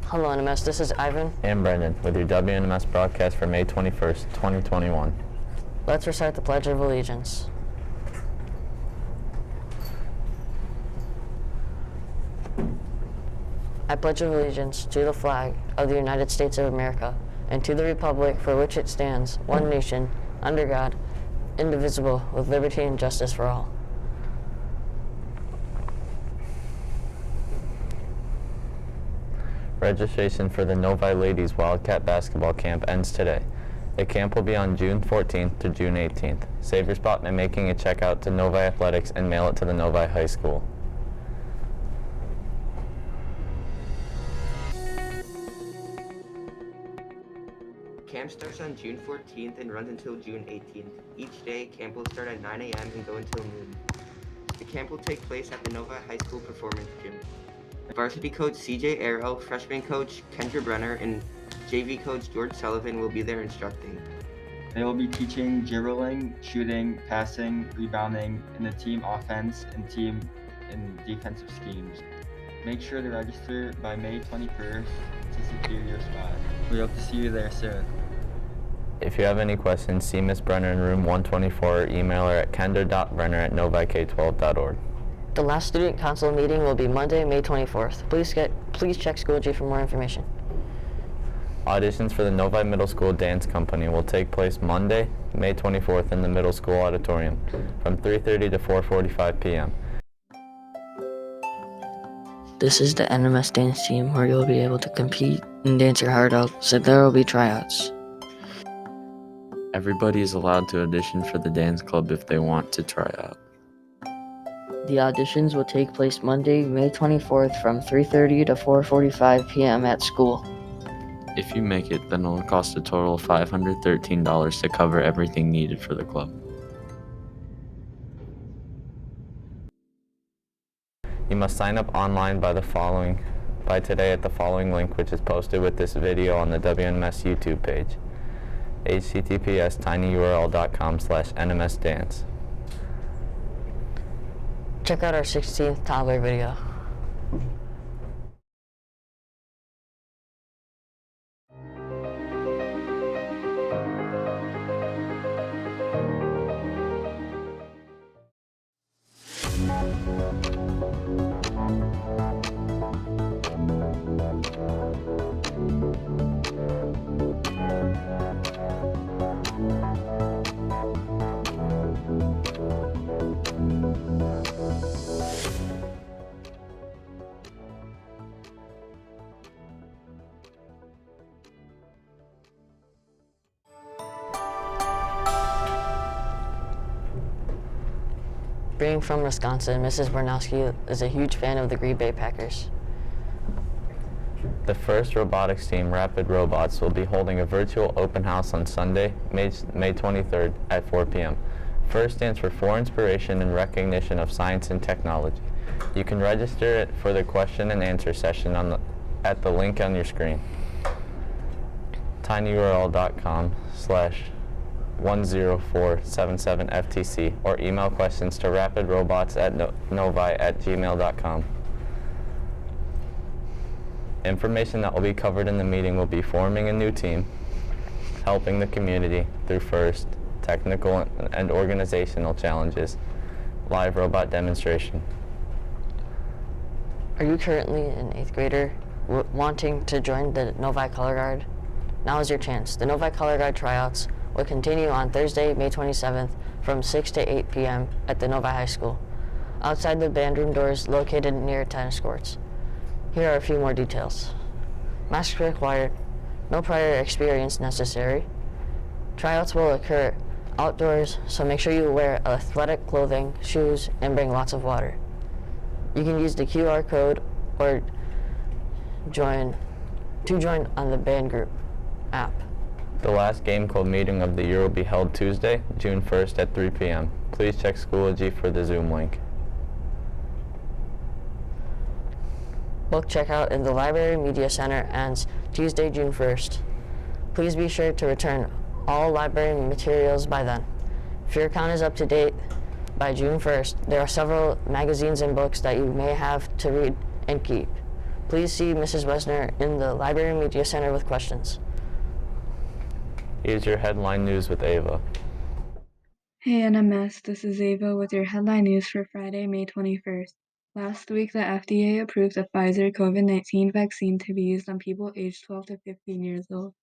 Hello, NMS. This is Ivan. And Brendan with your WNMS broadcast for May 21st, 2021. Let's recite the Pledge of Allegiance. I pledge allegiance to the flag of the United States of America and to the republic for which it stands, one nation, under God, indivisible, with liberty and justice for all. Registration for the Novi Ladies Wildcat Basketball Camp ends today. The camp will be on June 14th to June 18th. Save your spot by making a check out to Novi Athletics and mail it to the Novi High School. Camp starts on June 14th and runs until June 18th. Each day, camp will start at 9 a.m. and go until noon. The camp will take place at the Novi High School Performance Gym. Varsity coach CJ Arrow, freshman coach Kendra Brenner, and JV coach George Sullivan will be there instructing. They will be teaching dribbling, shooting, passing, rebounding, and the team offense and team and defensive schemes. Make sure to register by May 21st to secure your spot. We hope to see you there soon. If you have any questions, see Ms. Brenner in room 124 or email her at kendra.brenner@novik12.org. The last student council meeting will be Monday, May 24th. Please check Schoology for more information. Auditions for the Novi Middle School Dance Company will take place Monday, May 24th in the middle school auditorium from 3:30 to 4:45 p.m. This is the NMS dance team where you'll be able to compete and dance your heart out, so there will be tryouts. Everybody is allowed to audition for the dance club if they want to try out. The auditions will take place Monday, May 24th from 3:30 to 4:45 p.m. at school. If you make it, then it will cost a total of $513 to cover everything needed for the club. You must sign up online by today at the following link, which is posted with this video on the WNMS YouTube page. https://tinyurl.com/nmsdance. Check out our 16th toddler video. Being from Wisconsin, Mrs. Bornowski is a huge fan of the Green Bay Packers. The first robotics team, Rapid Robots, will be holding a virtual open house on Sunday, May 23rd at 4 p.m. FIRST stands for For Inspiration and Recognition of Science and Technology. You can register it for the question and answer session at the link on your screen. tinyurl.com/10477FTC or email questions to rapidrobots@novi@gmail.com. Information that will be covered in the meeting will be forming a new team, helping the community through FIRST, technical and organizational challenges, live robot demonstration. Are you currently an 8th grader wanting to join the Novi Color Guard? Now is your chance. The Novi Color Guard tryouts will continue on Thursday, May 27th from 6 to 8 p.m. at the Novi High School, outside the band room doors located near tennis courts. Here are a few more details. Masks required, no prior experience necessary. Tryouts will occur outdoors, so make sure you wear athletic clothing, shoes, and bring lots of water. You can use the QR code or join on the band group app. The last game club meeting of the year will be held Tuesday, June 1st at 3 p.m. Please check Schoology for the Zoom link. Book checkout in the Library Media Center ends Tuesday, June 1st. Please be sure to return all library materials by then. If your account is up to date by June 1st, there are several magazines and books that you may have to read and keep. Please see Mrs. Wesner in the Library Media Center with questions. Here's your headline news with Ava. Hey NMS, this is Ava with your headline news for Friday, May 21st. Last week, the FDA approved the Pfizer COVID-19 vaccine to be used on people aged 12 to 15 years old.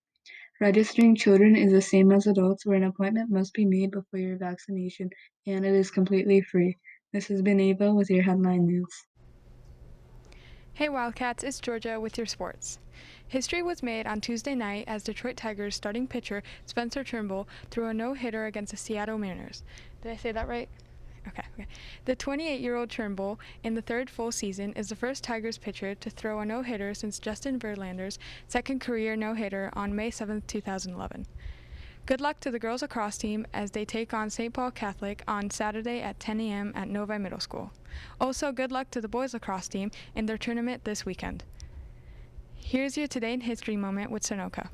Registering children is the same as adults, where an appointment must be made before your vaccination, and it is completely free. This has been Ava with your headline news. Hey Wildcats, it's Georgia with your sports. History was made on Tuesday night as Detroit Tigers starting pitcher Spencer Turnbull threw a no-hitter against the Seattle Mariners. Did I say that right? Okay. The 28-year-old Turnbull, in the third full season, is the first Tigers pitcher to throw a no-hitter since Justin Verlander's second career no-hitter on May 7, 2011. Good luck to the girls lacrosse team as they take on St. Paul Catholic on Saturday at 10 a.m. at Novi Middle School. Also, good luck to the boys lacrosse team in their tournament this weekend. Here's your Today in History moment with Sunoka.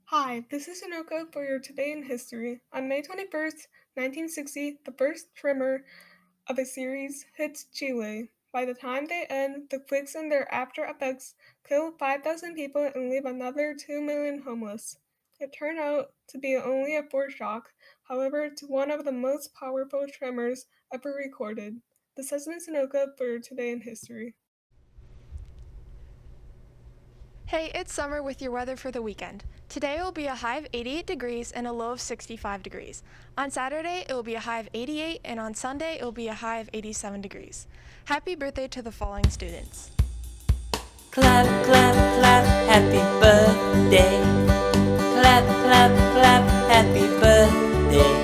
Hi, this is Sunoka for your Today in History. On May 21st, 1960, the first tremor of a series hits Chile. By the time they end, the quakes and their after effects kill 5,000 people and leave another 2 million homeless. It turned out to be only a foreshock, however, it's one of the most powerful tremors ever recorded. This has been Sunoka for your Today in History. Hey, it's Summer with your weather for the weekend. Today it will be a high of 88 degrees and a low of 65 degrees. On Saturday it will be a high of 88 and on Sunday it will be a high of 87 degrees. Happy birthday to the following students. Clap, clap, clap, happy birthday. Clap, clap, clap, happy birthday.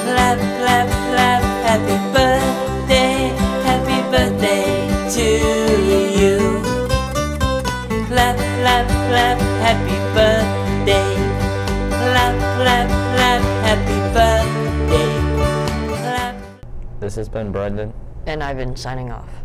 Clap, clap, clap, happy birthday to you. Clap, clap, clap, happy birthday. Clap, clap, clap, happy birthday. Clap. This has been Brendan. And I've been signing off.